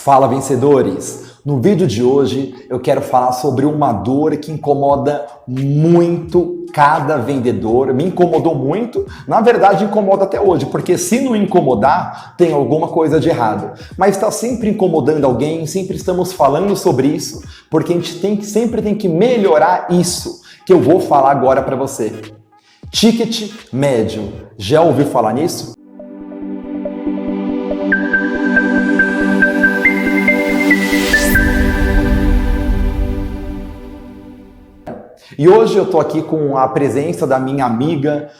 Fala, vencedores! No vídeo de hoje eu quero falar sobre uma dor que incomoda muito cada vendedor. Me incomodou muito, na verdade incomoda até hoje, porque se não incomodar, tem alguma coisa de errado. Mas está sempre incomodando alguém, sempre estamos falando sobre isso, porque a gente sempre tem que melhorar isso, que eu vou falar agora para você. Ticket médio. Já ouviu falar nisso? E hoje eu tô aqui com a presença da minha amiga,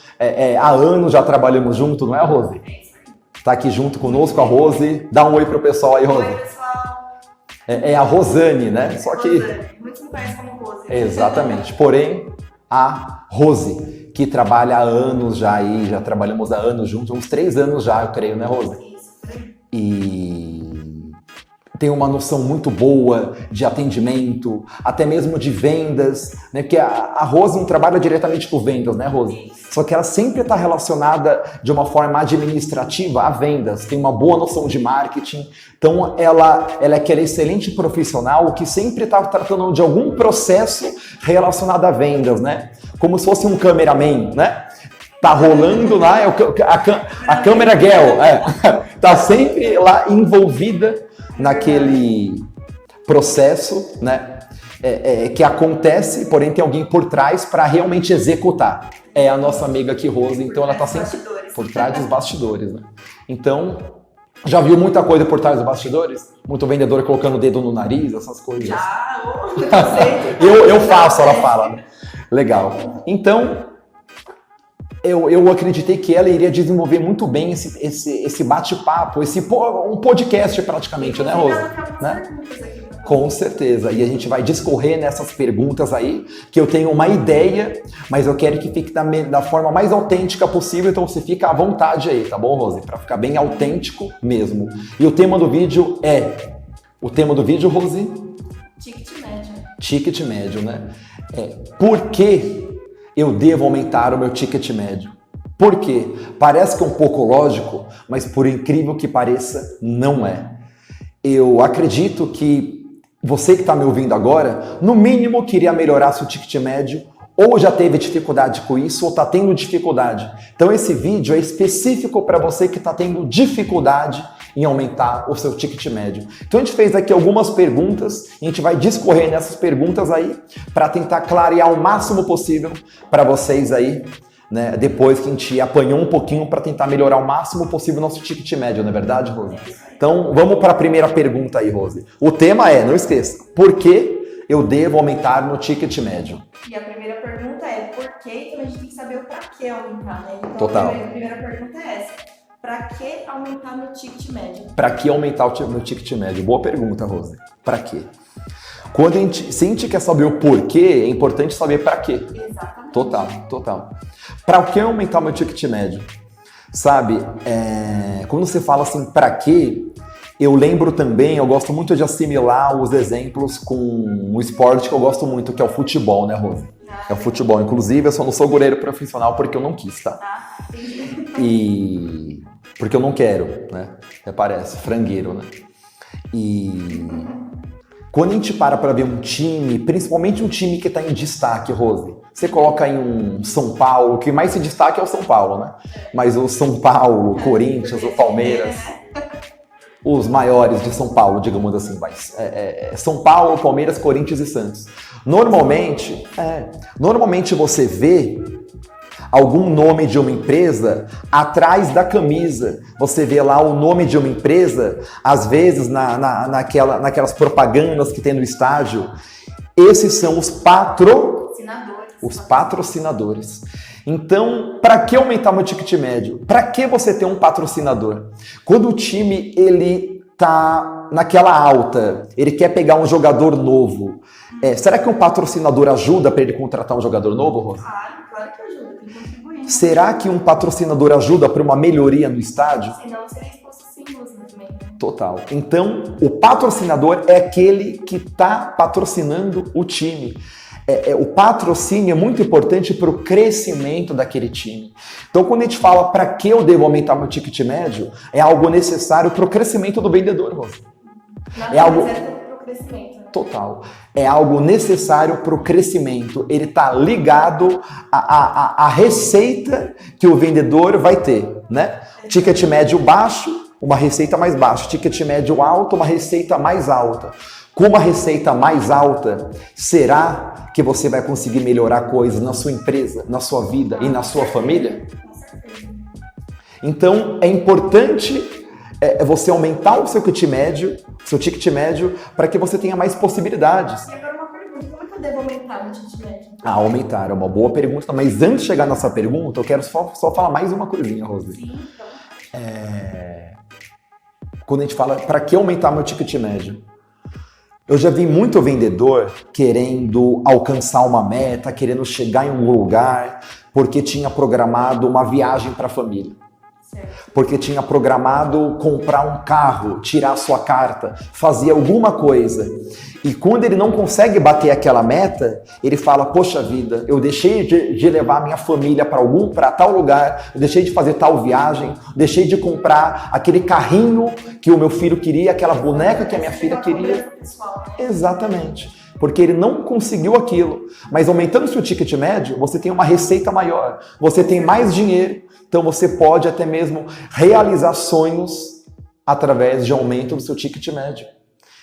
há anos já trabalhamos junto, não é, Rose? Tá aqui junto conosco a Rose. Dá um oi pro pessoal aí, Rose. Oi, pessoal. É a Rosane, né? Só que... Rosane. Muitos me conhecem como Rose. Exatamente. Porém, a Rose, que trabalha há anos já aí, já trabalhamos há anos juntos, uns 3 anos já, eu creio, né, Rose? Isso. E tem uma noção muito boa de atendimento, até mesmo de vendas, né? Porque a Rose não trabalha diretamente com vendas, né, Rose? Só que ela sempre está relacionada de uma forma administrativa a vendas, tem uma boa noção de marketing, então ela é aquele excelente profissional que sempre está tratando de algum processo relacionado a vendas, né? Como se fosse um cameraman, né? Tá rolando lá, a câmera girl, tá sempre lá envolvida naquele processo, né, que acontece, porém tem alguém por trás para realmente executar. É a nossa amiga aqui, Rose, então ela tá sempre por trás dos bastidores, né? Então, já viu muita coisa por trás dos bastidores? Muito vendedor colocando o dedo no nariz, essas coisas. Já, eu faço, ela fala, né? Legal. Então, eu acreditei que ela iria desenvolver muito bem esse bate-papo, um podcast praticamente, né, Rose? Né? Com certeza. E a gente vai discorrer nessas perguntas aí, que eu tenho uma ideia, mas eu quero que fique da forma mais autêntica possível, então você fica à vontade aí, tá bom, Rose? Para ficar bem autêntico mesmo. E o tema do vídeo Rose? Ticket médio. Ticket médio, né? Por que eu devo aumentar o meu ticket médio? Por quê? Parece que é um pouco lógico, mas por incrível que pareça, não é. Eu acredito que você que está me ouvindo agora, no mínimo queria melhorar seu ticket médio, ou já teve dificuldade com isso, ou está tendo dificuldade. Então esse vídeo é específico para você que está tendo dificuldade em aumentar o seu ticket médio. Então a gente fez aqui algumas perguntas, e a gente vai discorrer nessas perguntas aí para tentar clarear o máximo possível para vocês aí, né? Depois que a gente apanhou um pouquinho para tentar melhorar o máximo possível o nosso ticket médio, não é verdade, Rose? Então vamos para a primeira pergunta aí, Rose. O tema não esqueça, por que eu devo aumentar meu ticket médio? E a primeira pergunta é por quê? Então a gente tem que saber o para que aumentar, né? Então, Total. A primeira pergunta é essa. Para que aumentar meu ticket médio? Para que aumentar o meu ticket médio? Boa pergunta, Rose. Para quê? Se a gente quer saber o porquê, é importante saber para quê. Exatamente. Total. Para que aumentar o meu ticket médio? Sabe, quando você fala assim, para quê? Eu lembro também, eu gosto muito de assimilar os exemplos com um esporte que eu gosto muito, que é o futebol, né, Rose? É o futebol. Inclusive, eu só não sou goleiro profissional porque eu não quis, tá? E porque eu não quero, né? Até parece, frangueiro, né? E quando a gente para ver um time, principalmente um time que está em destaque, Rose, você coloca em um São Paulo, o que mais se destaca é o São Paulo, né? Mas o São Paulo, o Corinthians, o Palmeiras, os maiores de São Paulo, digamos assim, São Paulo, Palmeiras, Corinthians e Santos. Normalmente você vê algum nome de uma empresa atrás da camisa. Você vê lá o nome de uma empresa, às vezes naquelas propagandas que tem no estádio. Esses são os patrocinadores. Então, para que aumentar meu ticket médio? Para que você ter um patrocinador? Quando o time ele tá naquela alta, ele quer pegar um jogador novo, será que um patrocinador ajuda para ele contratar um jogador novo, Rose? Claro que ajuda, tem que contribuir. Será que um patrocinador ajuda para uma melhoria no estádio? Senão seria exposto símbolos também. Total. Então, o patrocinador é aquele que está patrocinando o time. O patrocínio é muito importante para o crescimento daquele time. Então, quando a gente fala para que eu devo aumentar meu ticket médio, é algo necessário para o crescimento do vendedor, Rose. É algo pro crescimento, né? total. É algo necessário para o crescimento. Ele está ligado à receita que o vendedor vai ter, né? Ticket médio baixo, uma receita mais baixa. Ticket médio alto, uma receita mais alta. Com uma receita mais alta, será que você vai conseguir melhorar coisas na sua empresa, na sua vida e na sua família? Com certeza. Então, é importante você aumentar o seu ticket médio, para que você tenha mais possibilidades. E agora uma pergunta, como é que eu devo aumentar o ticket médio? Aumentar é uma boa pergunta, mas antes de chegar nessa pergunta, eu quero só falar mais uma coisinha, Rose. Sim, então. Quando a gente fala, para que aumentar meu ticket médio? Eu já vi muito vendedor querendo alcançar uma meta, querendo chegar em um lugar, porque tinha programado uma viagem para a família. Certo. Porque tinha programado comprar um carro, tirar sua carta, fazer alguma coisa. E quando ele não consegue bater aquela meta, ele fala, poxa vida, eu deixei de levar minha família para tal lugar, eu deixei de fazer tal viagem, deixei de comprar aquele carrinho que o meu filho queria, aquela boneca que a minha filha queria. Exatamente. Porque ele não conseguiu aquilo. Mas aumentando o seu ticket médio, você tem uma receita maior, você tem mais dinheiro, então você pode até mesmo realizar sonhos através de aumento do seu ticket médio.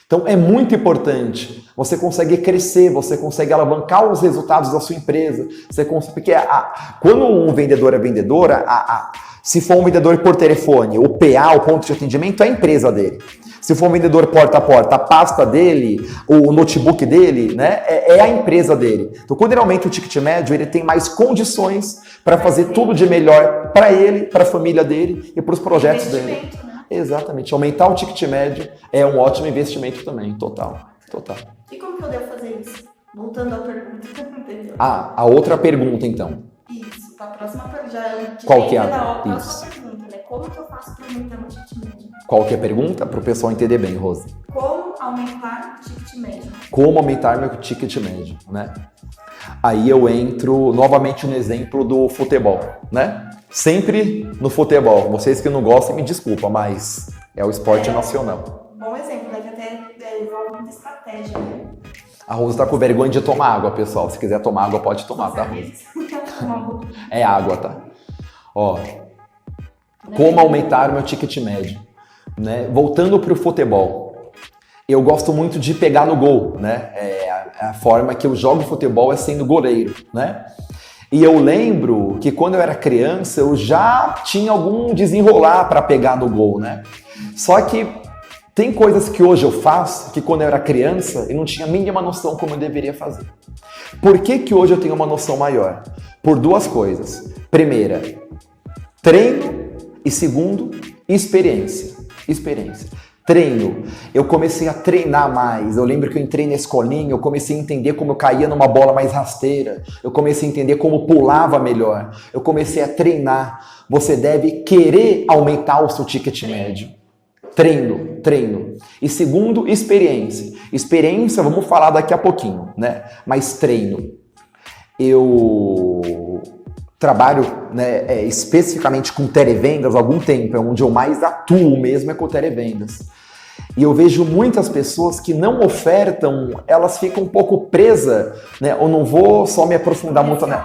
Então é muito importante, você consegue crescer, você consegue alavancar os resultados da sua empresa, porque quando um vendedor é vendedora, se for um vendedor por telefone, o PA, o ponto de atendimento, é a empresa dele. Se for um vendedor porta a porta, a pasta dele, o notebook dele, né, é a empresa dele. Então, quando ele aumenta o ticket médio, ele tem mais condições para fazer tudo de melhor para ele, para a família dele e para os projetos dele. Né? Exatamente. Aumentar o ticket médio é um ótimo investimento também, total. E como que eu devo fazer isso? Voltando à pergunta. Entendeu? A outra pergunta, então. Isso, a próxima pergunta. Qual que é a próxima isso? pergunta, né? Como que eu faço para aumentar o ticket médio? Qual que é a pergunta? Para o pessoal entender bem, Rose. Como aumentar o ticket médio? Como aumentar meu ticket médio, né? Aí eu entro novamente no exemplo do futebol, né? Sempre no futebol. Vocês que não gostam, me desculpa, mas é o esporte nacional. Bom exemplo, né? Que até envolve muita estratégia, né? A Rose tá com vergonha de tomar água, pessoal. Se quiser tomar água, pode tomar, tá, Rose? É água, tá? Ó, como aumentar o meu ticket médio, né? Voltando para o futebol, eu gosto muito de pegar no gol, né? A forma que eu jogo futebol é sendo goleiro, né? E eu lembro que quando eu era criança, eu já tinha algum desenrolar para pegar no gol, né? Só que tem coisas que hoje eu faço que quando eu era criança eu não tinha a mínima noção como eu deveria fazer. Por que hoje eu tenho uma noção maior? Por duas coisas. Primeira, treino e segundo, experiência. Treino. Eu comecei a treinar mais. Eu lembro que eu entrei na escolinha, eu comecei a entender como eu caía numa bola mais rasteira. Eu comecei a entender como pulava melhor. Eu comecei a treinar. Você deve querer aumentar o seu ticket médio. Treino. E segundo, experiência. Experiência, vamos falar daqui a pouquinho, né? Mas treino. Eu trabalho, né, especificamente com televendas há algum tempo, é onde eu mais atuo mesmo é com televendas. E eu vejo muitas pessoas que não ofertam, elas ficam um pouco presas, né? Eu não vou só me aprofundar muito, né?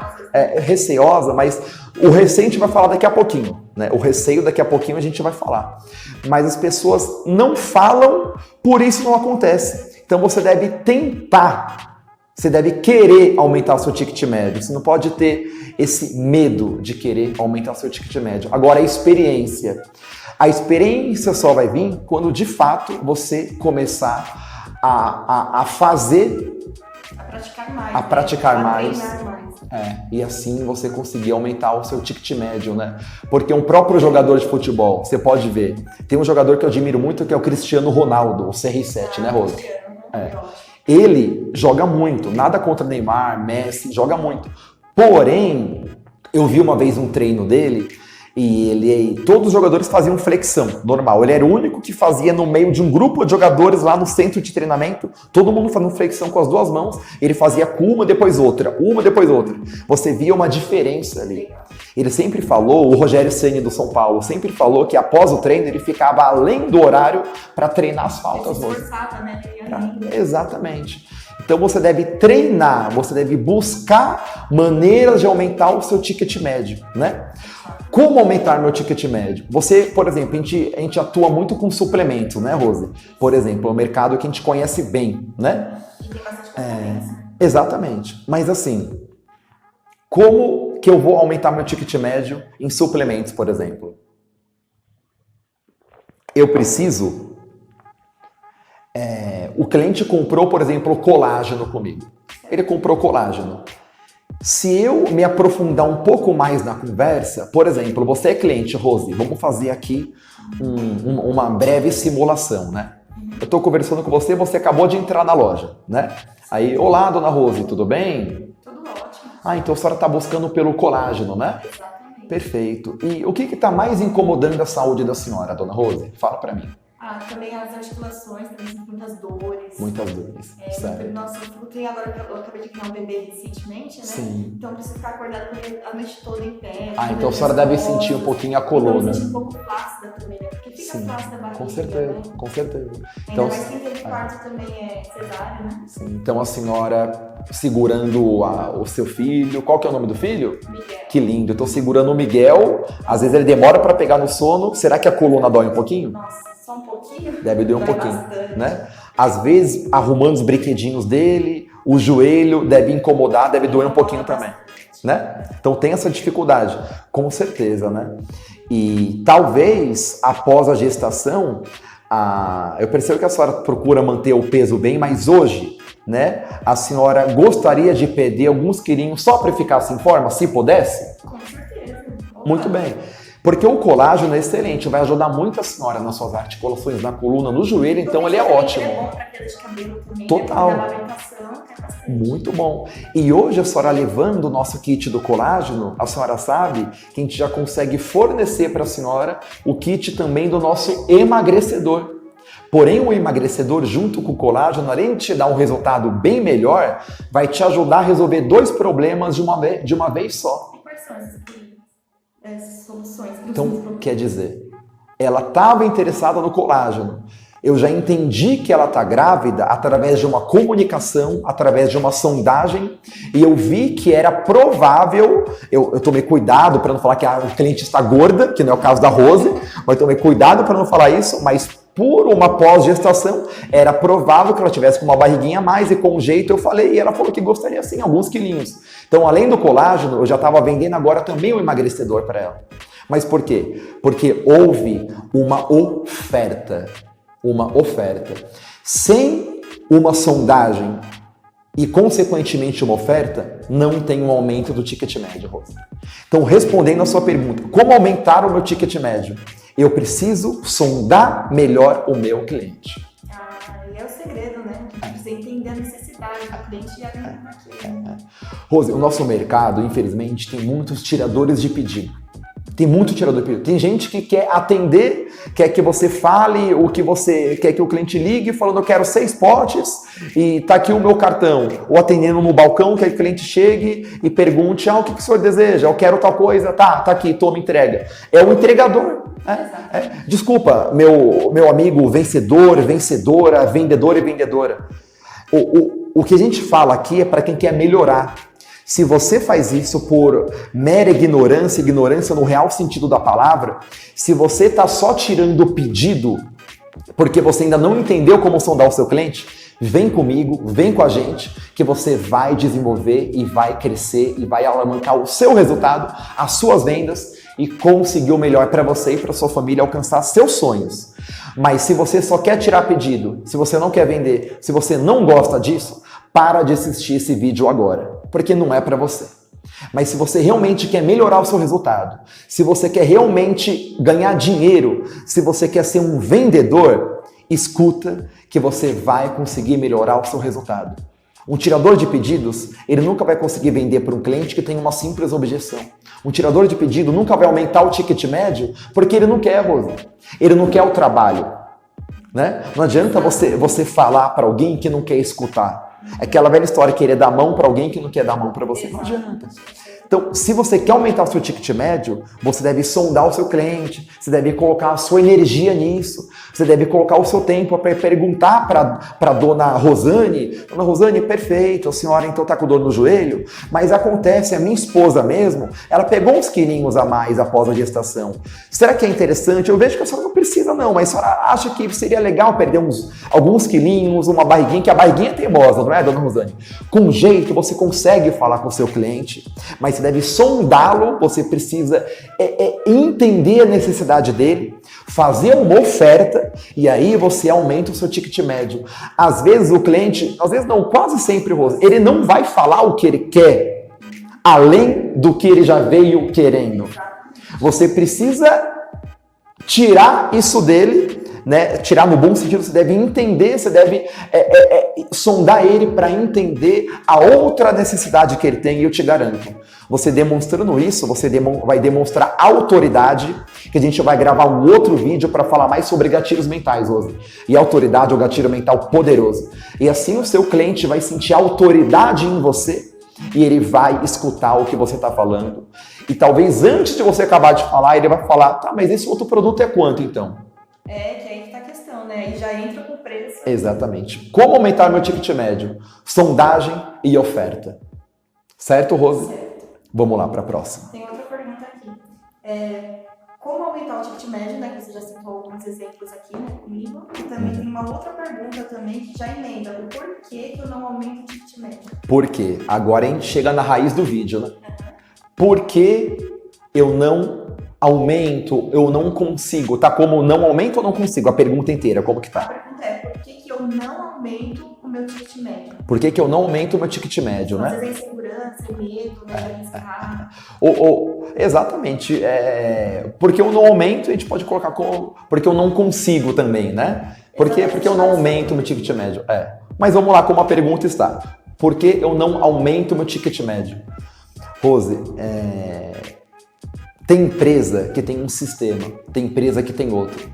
Receosa, mas o receio a gente vai falar daqui a pouquinho, né? O receio daqui a pouquinho a gente vai falar. Mas as pessoas não falam, por isso não acontece. Então você deve tentar. Você deve querer aumentar o seu ticket médio. Você não pode ter esse medo de querer aumentar o seu ticket médio. Agora, a experiência. A experiência só vai vir quando, de fato, você começar a fazer... A praticar mais. E assim você conseguir aumentar o seu ticket médio, né? Porque um próprio jogador de futebol, você pode ver. Tem um jogador que eu admiro muito, que é o Cristiano Ronaldo, o CR7, né, Rosa? Ele joga muito, nada contra Neymar, Messi, joga muito. Porém, eu vi uma vez um treino dele, E todos os jogadores faziam flexão, normal. Ele era o único que fazia no meio de um grupo de jogadores lá no centro de treinamento, todo mundo fazendo flexão com as duas mãos, ele fazia com uma depois outra. Você via uma diferença ali. Ele sempre falou, o Rogério Ceni do São Paulo, sempre falou que após o treino ele ficava além do horário para treinar as faltas. Ele se esforçava, né? Exatamente. Então você deve treinar, você deve buscar maneiras de aumentar o seu ticket médio, né? Como aumentar meu ticket médio? Você, por exemplo, a gente atua muito com suplemento, né, Rose? Por exemplo, é um mercado que a gente conhece bem, né? E tem bastante concorrência. Exatamente. Mas assim, como que eu vou aumentar meu ticket médio em suplementos, por exemplo? Eu preciso... o cliente comprou, por exemplo, colágeno comigo. Ele comprou colágeno. Se eu me aprofundar um pouco mais na conversa, por exemplo, você é cliente, Rose, vamos fazer aqui uma breve simulação, né? Eu estou conversando com você, você acabou de entrar na loja, né? Aí, olá, dona Rose, tudo bem? Tudo ótimo. Então a senhora está buscando pelo colágeno, né? Exatamente. Perfeito. E o que está mais incomodando a saúde da senhora, dona Rose? Fala para mim. Também as articulações, também tem muitas dores. Muitas dores, sério. Nossa, eu acabei de criar um bebê recentemente, né? Sim. Então preciso ficar acordada com ele a noite toda em pé. Então a senhora deve sentir um pouquinho a coluna. Eu sinto um pouco flácida também, né? Porque fica flácida a barriga, com certeza, né? com certeza. Ainda Então, mais quem teve parto também é cesárea, né? sim, então a senhora segurando o seu filho, qual que é o nome do filho? Miguel. Que lindo, eu tô segurando o Miguel, às vezes ele demora para pegar no sono, será que a coluna dói um pouquinho? Nossa, só um pouquinho? Deve doer um Dói pouquinho, bastante. né? Às vezes, arrumando os brinquedinhos dele, o joelho deve incomodar, deve doer um pouquinho também, né? Então tem essa dificuldade, com certeza, né? E talvez, após a gestação, eu percebo que a senhora procura manter o peso bem, mas hoje, né, a senhora gostaria de perder alguns quilinhos só para ficar assim em forma, se pudesse? Com certeza. Muito bem. Porque o colágeno é excelente, vai ajudar muito a senhora nas suas articulações, na coluna, no joelho, então ele é ótimo. Ele é bom para queda de cabelo também. Total. Né? Alimentação, é bastante. Muito bom. E hoje a senhora levando o nosso kit do colágeno, a senhora sabe que a gente já consegue fornecer para a senhora o kit também do nosso emagrecedor. Porém, o emagrecedor junto com o colágeno, além de te dar um resultado bem melhor, vai te ajudar a resolver 2 problemas de uma vez só. E quais são essas soluções? Então, quer dizer, ela estava interessada no colágeno. Eu já entendi que ela está grávida através de uma comunicação, através de uma sondagem, e eu vi que era provável, eu tomei cuidado para não falar que a cliente está gorda, que não é o caso da Rose, mas tomei cuidado para não falar isso, mas por uma pós-gestação, era provável que ela tivesse com uma barriguinha a mais, e com um jeito eu falei, e ela falou que gostaria sim, alguns quilinhos. Então, além do colágeno, eu já estava vendendo agora também o emagrecedor para ela. Mas por quê? Porque houve uma oferta. Sem uma sondagem e, consequentemente, uma oferta, não tem um aumento do ticket médio, Rosa. Então, respondendo a sua pergunta, como aumentar o meu ticket médio? Eu preciso sondar melhor o meu cliente. E é o segredo, né? A gente precisa entender a necessidade do cliente e alimentar aquilo. Rose, o nosso mercado, infelizmente, tem muitos tiradores de pedido. Tem muito tirador de pedido. Tem gente que quer atender, quer que você fale o que você quer, que o cliente ligue falando eu quero 6 potes e tá aqui o meu cartão. Ou atendendo no balcão, que o cliente chegue e pergunte o que o senhor deseja? Eu quero tal coisa, tá aqui, toma, entrega. É o entregador. Desculpa, meu amigo vencedor, vencedora, vendedor e vendedora. O que a gente fala aqui é para quem quer melhorar. Se você faz isso por mera ignorância no real sentido da palavra, se você está só tirando o pedido porque você ainda não entendeu como sondar o seu cliente, vem comigo, vem com a gente, que você vai desenvolver e vai crescer e vai alavancar o seu resultado, as suas vendas e conseguir o melhor para você e para sua família alcançar seus sonhos. Mas se você só quer tirar pedido, se você não quer vender, se você não gosta disso, para de assistir esse vídeo agora, porque não é para você. Mas se você realmente quer melhorar o seu resultado, se você quer realmente ganhar dinheiro, se você quer ser um vendedor, escuta que você vai conseguir melhorar o seu resultado. Um tirador de pedidos, ele nunca vai conseguir vender para um cliente que tem uma simples objeção. Um tirador de pedido nunca vai aumentar o ticket médio porque ele não quer, Rose. Ele não quer o trabalho, né? Não adianta você falar para alguém que não quer escutar. É aquela velha história, querer dar mão para alguém que não quer dar mão para você. Não adianta. Então, se você quer aumentar o seu ticket médio, você deve sondar o seu cliente, você deve colocar a sua energia nisso, você deve colocar o seu tempo para perguntar para dona Rosane, dona Rosane, perfeito, a senhora então está com dor no joelho, mas acontece, a minha esposa mesmo, ela pegou uns quilinhos a mais após a gestação. Será que é interessante? Eu vejo que a senhora não precisa não, mas a senhora acha que seria legal perder alguns quilinhos, uma barriguinha, que a barriguinha é teimosa, não é, dona Rosane? Com jeito você consegue falar com o seu cliente, mas você deve sondá-lo, você precisa entender a necessidade dele, fazer uma oferta e aí você aumenta o seu ticket médio. Às vezes o cliente, às vezes não, quase sempre, ele não vai falar o que ele quer, além do que ele já veio querendo. Você precisa tirar isso dele, né? Tirar no bom sentido, você deve entender, você deve sondar ele para entender a outra necessidade que ele tem, e eu te garanto, você demonstrando isso, você vai demonstrar autoridade, que a gente vai gravar um outro vídeo para falar mais sobre gatilhos mentais hoje. E autoridade é o gatilho mental poderoso. E assim o seu cliente vai sentir autoridade em você e ele vai escutar o que você está falando. E talvez antes de você acabar de falar, ele vai falar, tá, mas esse outro produto é quanto então? Que aí que tá a questão, né? E já entra com o preço. Exatamente. Como aumentar meu ticket médio? Sondagem e oferta. Certo, Rose? Certo. Vamos lá para a próxima. Tem outra pergunta aqui. Como aumentar o ticket médio, né? Que você já citou alguns exemplos aqui, né, comigo. E também tem uma outra pergunta também que já emenda. O porquê que eu não aumento o ticket médio? Por quê? Agora a gente chega na raiz do vídeo, né? Por que eu não aumento, eu não consigo? Tá como não aumento ou não consigo? A pergunta inteira, como que tá? A pergunta é, por que eu não aumento o meu ticket médio? Por que eu não aumento o meu ticket médio, né? Às vezes é insegurança, é medo, né, de arriscar. Exatamente. Porque eu não aumento, a gente pode colocar como... Porque eu não consigo também, né? Porque eu não aumento o meu ticket médio. Mas vamos lá como a pergunta está. Por que eu não aumento o meu ticket médio? Rose, tem empresa que tem um sistema, tem empresa que tem outro.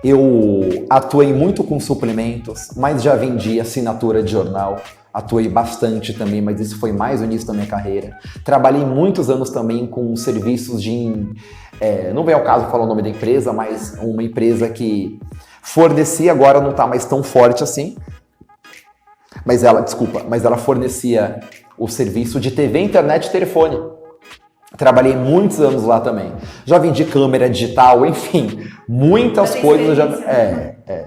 Eu atuei muito com suplementos, mas já vendi assinatura de jornal. Atuei bastante também, mas isso foi mais o início da minha carreira. Trabalhei muitos anos também com serviços de... não vem ao caso falar o nome da empresa, mas uma empresa que fornecia, agora não está mais tão forte assim. Mas ela fornecia o serviço de TV, internet e telefone. Trabalhei muitos anos lá também. Já vendi câmera digital, enfim, muitas coisas.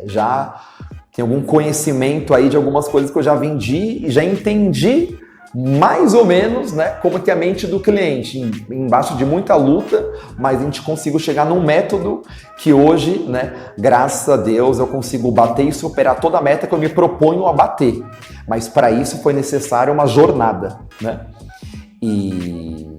Já tenho algum conhecimento aí de algumas coisas que eu já vendi e já entendi mais ou menos, né, como que é a mente do cliente. Embaixo de muita luta, mas a gente conseguiu chegar num método que hoje, né, graças a Deus, eu consigo bater e superar toda a meta que eu me proponho a bater. Mas para isso foi necessário uma jornada, né? E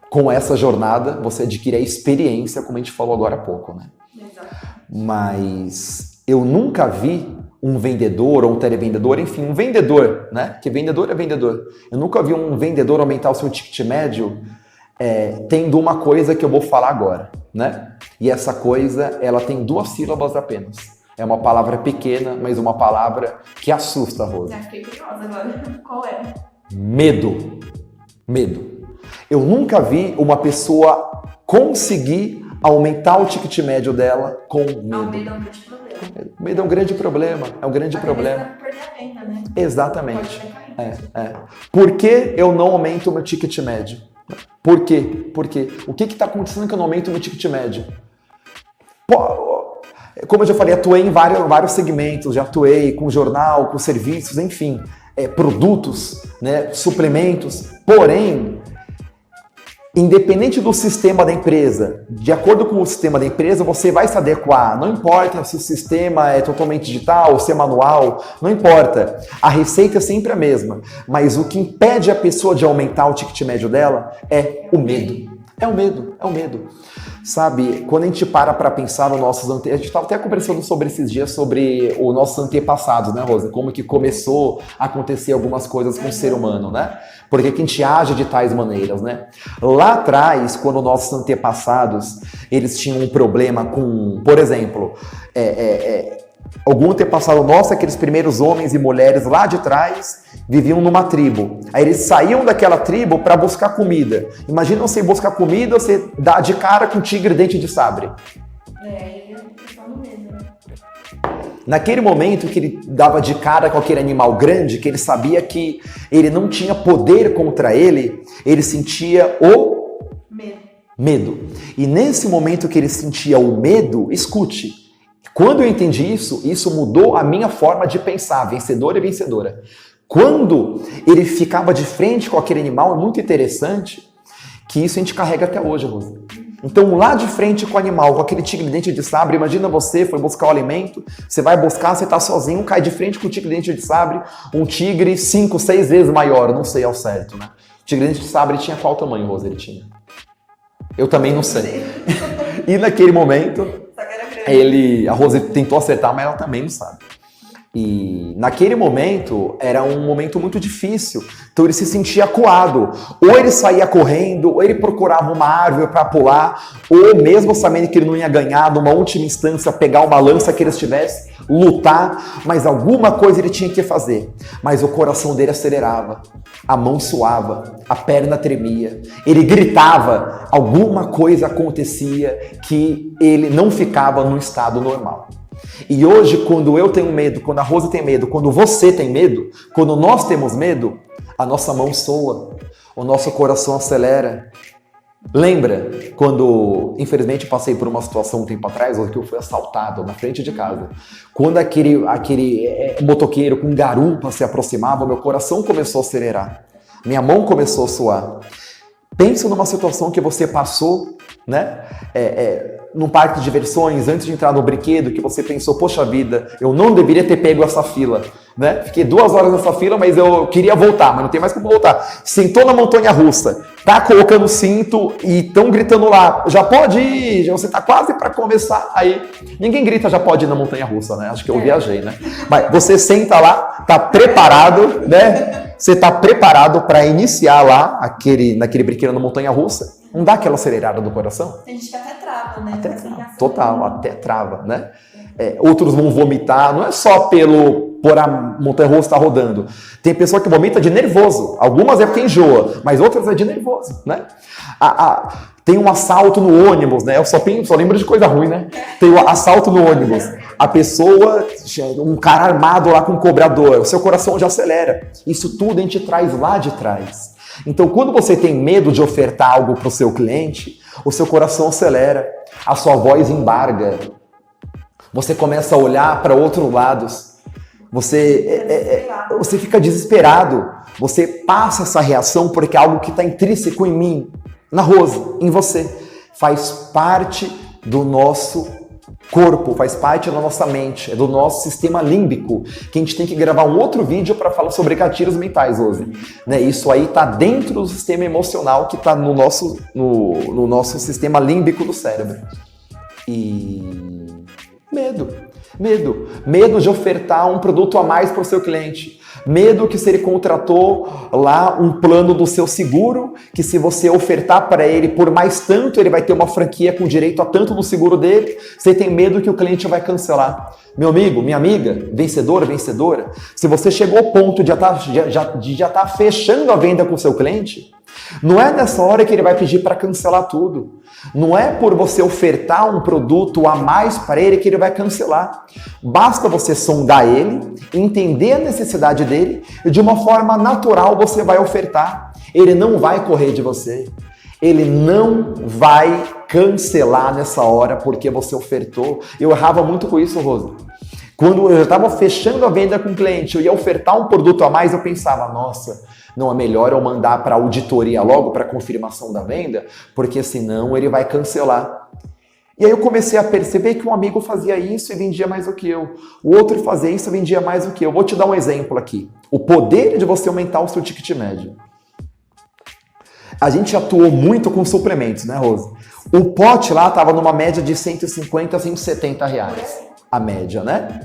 com essa jornada, você adquire a experiência, como a gente falou agora há pouco, né? Exato. Mas eu nunca vi um vendedor ou um televendedor, enfim, um vendedor, né? Porque vendedor é vendedor. Eu nunca vi um vendedor aumentar o seu ticket médio tendo uma coisa que eu vou falar agora, né? E essa coisa, ela tem 2 sílabas apenas. É uma palavra pequena, mas uma palavra que assusta, Rose. Já fiquei curiosa agora. Qual é? Medo. Medo. Eu nunca vi uma pessoa conseguir aumentar o ticket médio dela com medo. O medo é um grande problema. O medo é um grande problema. É um grande problema. Até mesmo perder a venda, né? Exatamente. Pode decair. Por que eu não aumento o meu ticket médio? Por quê? Por quê? O que está acontecendo que eu não aumento o meu ticket médio? Como eu já falei, atuei em vários segmentos, já atuei com jornal, com serviços, enfim, produtos, né, suplementos. Porém, independente do sistema da empresa, de acordo com o sistema da empresa, você vai se adequar. Não importa se o sistema é totalmente digital, se é manual, não importa. A receita é sempre a mesma. Mas o que impede a pessoa de aumentar o ticket médio dela é o medo. É o medo, é o medo. Sabe, quando a gente para pensar nos nossos antepassados, a gente estava até conversando sobre esses dias, sobre os nossos antepassados, né, Rosa? Como que começou a acontecer algumas coisas com o ser humano, né? Porque que a gente age de tais maneiras, né? Lá atrás, quando nossos antepassados, eles tinham um problema com, por exemplo, algum antepassado nosso, aqueles primeiros homens e mulheres lá de trás, viviam numa tribo. Aí eles saíam daquela tribo para buscar comida. Imagina você buscar comida, você dá de cara com um tigre dente de sabre. Aí eu tô no medo, né? Naquele momento que ele dava de cara com aquele animal grande, que ele sabia que ele não tinha poder contra ele, ele sentia o medo. E nesse momento que ele sentia o medo, escute, quando eu entendi isso, isso mudou a minha forma de pensar, vencedora e vencedora. Quando ele ficava de frente com aquele animal, é muito interessante que isso a gente carrega até hoje, Rosa. Então, lá de frente com o animal, com aquele tigre de dente de sabre, imagina você, foi buscar o alimento, você vai buscar, você tá sozinho, cai de frente com o tigre de dente de sabre, um tigre 5, 6 vezes maior, não sei ao certo, né? O tigre de dente de sabre tinha qual tamanho, Rosa, ele tinha? Eu também não sei. E naquele momento, a Rosa tentou acertar, mas ela também não sabe. E naquele momento, era um momento muito difícil, então ele se sentia acuado. Ou ele saía correndo, ou ele procurava uma árvore para pular, ou mesmo sabendo que ele não ia ganhar, numa última instância, pegar uma lança que ele estivesse, lutar, mas alguma coisa ele tinha que fazer. Mas o coração dele acelerava, a mão suava, a perna tremia, ele gritava, alguma coisa acontecia que ele não ficava no estado normal. E hoje, quando eu tenho medo, quando a Rosa tem medo, quando você tem medo, quando nós temos medo, a nossa mão soa, o nosso coração acelera. Lembra quando, infelizmente, eu passei por uma situação um tempo atrás, onde eu fui assaltado na frente de casa. Quando aquele motoqueiro com garupa se aproximava, meu coração começou a acelerar. Minha mão começou a suar. Pensa numa situação que você passou, né? Num parque de diversões, antes de entrar no brinquedo, que você pensou, poxa vida, eu não deveria ter pego essa fila, né? Fiquei 2 horas nessa fila, mas eu queria voltar, mas não tem mais como voltar. Sentou na montanha-russa, tá colocando o cinto e estão gritando lá, já pode ir, você tá quase para começar. Aí, ninguém grita, já pode ir na montanha-russa, né? Acho que eu viajei, né? Mas você senta lá, tá preparado, né? Você tá preparado para iniciar lá, naquele brinquedo na montanha-russa. Não dá aquela acelerada do coração? Tem gente que até trava, né? Até trava, total, até trava, né? Outros vão vomitar, não é só por a montanha-russa estar rodando. Tem pessoa que vomita de nervoso. Algumas é porque enjoa, mas outras é de nervoso, né? Tem um assalto no ônibus, né? Eu só lembro de coisa ruim, né? Tem um assalto no ônibus. A pessoa, um cara armado lá com um cobrador, o seu coração já acelera. Isso tudo a gente traz lá de trás. Então, quando você tem medo de ofertar algo para o seu cliente, o seu coração acelera, a sua voz embarga, você começa a olhar para outros lados, você fica desesperado, você passa essa reação porque é algo que está intrínseco em mim, na Rosa, em você. Faz parte do nosso corpo, faz parte da nossa mente, é do nosso sistema límbico, que a gente tem que gravar um outro vídeo para falar sobre gatilhos mentais hoje. Né? Isso aí está dentro do sistema emocional que está no nosso sistema límbico do cérebro. E medo de ofertar um produto a mais para o seu cliente. Medo que se ele contratou lá um plano do seu seguro, que se você ofertar para ele por mais tanto, ele vai ter uma franquia com direito a tanto no seguro dele, você tem medo que o cliente vai cancelar. Meu amigo, minha amiga, vencedora, se você chegou ao ponto de já estar fechando a venda com o seu cliente, não é nessa hora que ele vai pedir para cancelar tudo. Não é por você ofertar um produto a mais para ele que ele vai cancelar. Basta você sondar ele, entender a necessidade dele e de uma forma natural você vai ofertar. Ele não vai correr de você. Ele não vai cancelar nessa hora porque você ofertou. Eu errava muito com isso, Rosa. Quando eu estava fechando a venda com o cliente, eu ia ofertar um produto a mais, eu pensava, nossa, não é melhor eu mandar para a auditoria logo, para confirmação da venda, porque senão ele vai cancelar. E aí eu comecei a perceber que um amigo fazia isso e vendia mais do que eu. O outro fazia isso e vendia mais do que eu. Vou te dar um exemplo aqui. O poder de você aumentar o seu ticket médio. A gente atuou muito com suplementos, né, Rose? O pote lá estava numa média de 150 a 170 reais, a média, né?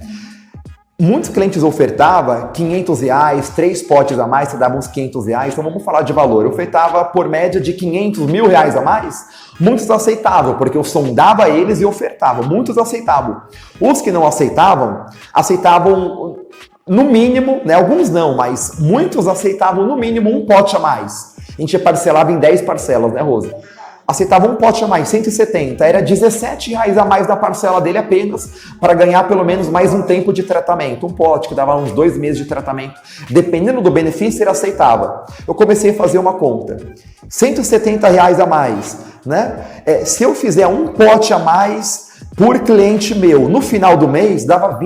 Muitos clientes ofertavam 500 reais, 3 potes a mais, você dava uns 500 reais, então vamos falar de valor. Eu ofertava por média de 500, R$1.000 a mais, muitos aceitavam, porque eu sondava eles e ofertava, muitos aceitavam. Os que não aceitavam, aceitavam no mínimo, né? Alguns não, mas muitos aceitavam no mínimo um pote a mais. A gente parcelava em 10 parcelas, né, Rosa? Aceitava um pote a mais, 170, era R$17 a mais da parcela dele apenas para ganhar pelo menos mais um tempo de tratamento. Um pote que dava uns 2 meses de tratamento. Dependendo do benefício, ele aceitava. Eu comecei a fazer uma conta. R$170 a mais, né? Se eu fizer um pote a mais por cliente meu, no final do mês, dava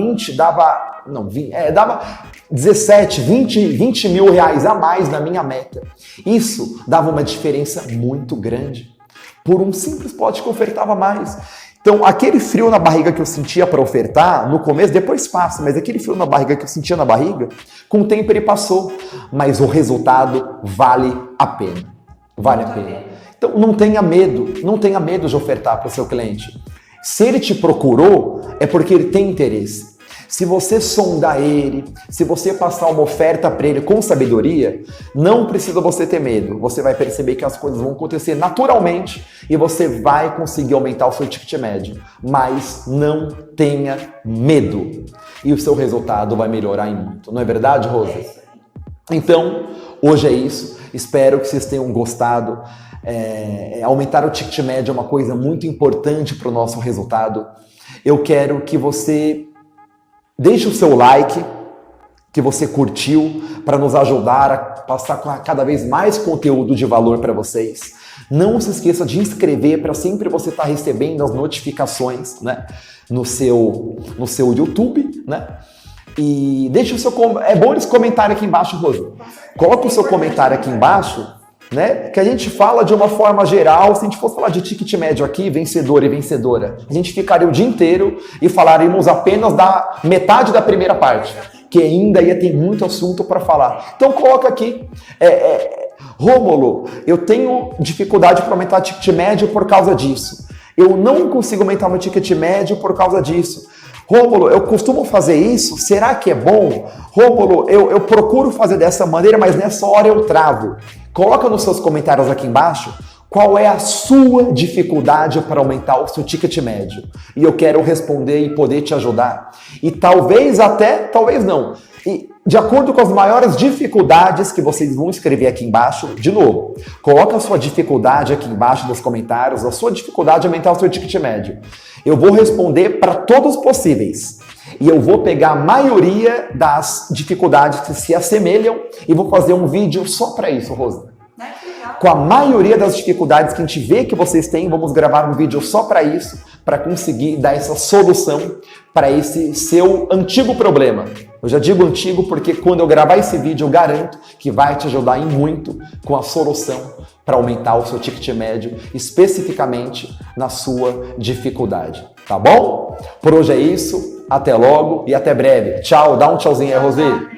17, 20 mil reais a mais na minha meta. Isso dava uma diferença muito grande por um simples pote que ofertava mais. Então, aquele frio na barriga que eu sentia para ofertar, no começo, depois passa, mas aquele frio na barriga que eu sentia na barriga, com o tempo ele passou. Mas o resultado vale a pena. Vale a pena. Então, não tenha medo de ofertar para o seu cliente. Se ele te procurou, é porque ele tem interesse. Se você sondar ele, se você passar uma oferta para ele com sabedoria, não precisa você ter medo. Você vai perceber que as coisas vão acontecer naturalmente e você vai conseguir aumentar o seu ticket médio. Mas não tenha medo. E o seu resultado vai melhorar em muito. Não é verdade, Rosa? Então, hoje é isso. Espero que vocês tenham gostado. Aumentar o ticket médio é uma coisa muito importante para o nosso resultado. Eu quero que você deixe o seu like, que você curtiu, para nos ajudar a passar cada vez mais conteúdo de valor para vocês. Não se esqueça de inscrever para sempre você estar recebendo as notificações, né, no seu YouTube, né? E deixe o seu é bom eles comentarem aqui embaixo, Rosa. Coloca o seu comentário aqui embaixo, né? Que a gente fala de uma forma geral. Se a gente fosse falar de ticket médio aqui, vencedor e vencedora, a gente ficaria o dia inteiro e falaríamos apenas da metade da primeira parte, que ainda ia ter muito assunto para falar. Então coloca aqui, Rômulo, eu tenho dificuldade para aumentar o ticket médio por causa disso. Eu não consigo aumentar meu ticket médio por causa disso. Rômulo, eu costumo fazer isso, será que é bom? Rômulo, eu procuro fazer dessa maneira, mas nessa hora eu travo. Coloca nos seus comentários aqui embaixo qual é a sua dificuldade para aumentar o seu ticket médio. E eu quero responder e poder te ajudar. E talvez não. E de acordo com as maiores dificuldades que vocês vão escrever aqui embaixo, de novo, coloca a sua dificuldade aqui embaixo nos comentários, a sua dificuldade de aumentar o seu ticket médio. Eu vou responder para todos possíveis. E eu vou pegar a maioria das dificuldades que se assemelham e vou fazer um vídeo só para isso, Rosa. Com a maioria das dificuldades que a gente vê que vocês têm, vamos gravar um vídeo só para isso, para conseguir dar essa solução para esse seu antigo problema. Eu já digo antigo porque quando eu gravar esse vídeo eu garanto que vai te ajudar em muito com a solução para aumentar o seu ticket médio, especificamente na sua dificuldade. Tá bom? Por hoje é isso. Até logo e até breve. Tchau. Dá um tchauzinho aí, Rosê.